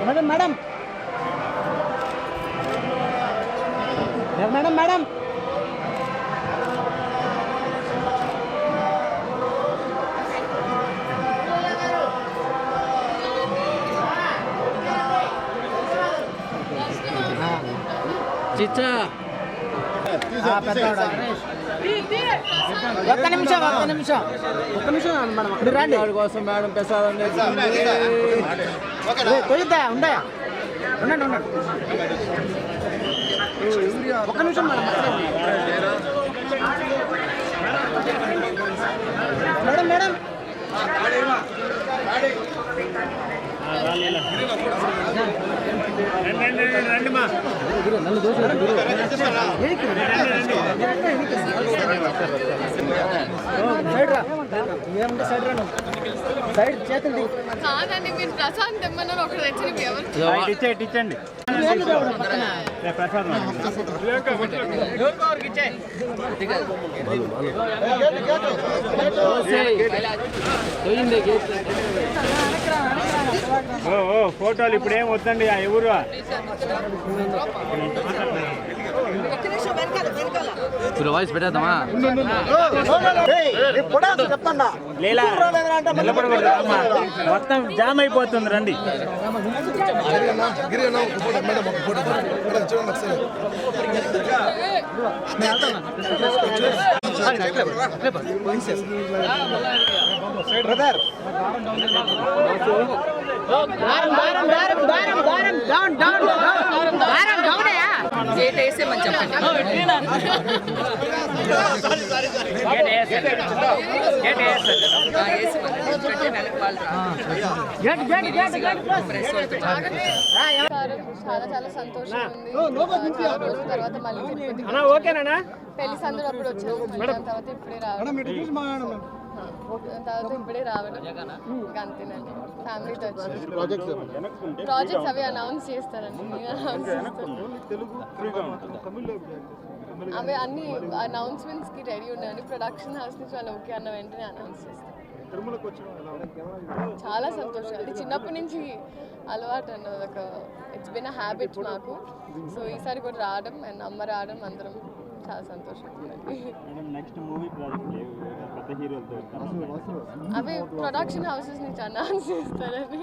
Madam madam madam madam చిచ్చా ఒక్క నిమిషం madam అక్కడ రండి కోసం మేడం ప్రసాదం కొద్దిగా ఉండయా ఉండండి ఒక్క నిమిషం మేడం మేడం మేడం సైడ్ చేతుంది కాదండి మీరు ప్రసాద్ తెమ్మన్నారు ఒకటి తెచ్చి ఇచ్చండి ఫోటోలు ఇప్పుడు ఏం వద్దండి ఎవరు వాయిస్ పెట్టేద్దామా మొత్తం జామ్ అయిపోతుంది రండి బ్రదర్ గేట్ వేసేమని చెప్పండి చాలా చాలా సంతోషం ఉంది. చాలా రోజుల తర్వాత మళ్ళీ పెళ్లి సందులో అప్పుడు వచ్చాను, తర్వాత ఇప్పుడే రావడం ఇంకా అంతేనండి. ఫ్యామిలీతో వచ్చి ప్రాజెక్ట్స్ అవి అనౌన్స్ చేస్తారండి, అవి అన్ని అనౌన్స్మెంట్స్కి రెడీ ఉన్నాయండి. ప్రొడక్షన్ హౌస్ నుంచి వాళ్ళు ఓకే అన్న వెంటనే అనౌన్స్ చేస్తారు. చాలా సంతోషం, అది చిన్నప్పటి నుంచి అలవాటు అన్నది, ఒక ఇట్స్ బిన్ అ హ్యాబిట్ మాకు. సో ఈసారి కూడా రావడం అండ్ అమ్మ రావడం అందరం చాలా సంతోషం. అవి ప్రొడక్షన్ హౌసెస్ నుంచి అనౌన్స్ చేస్తారని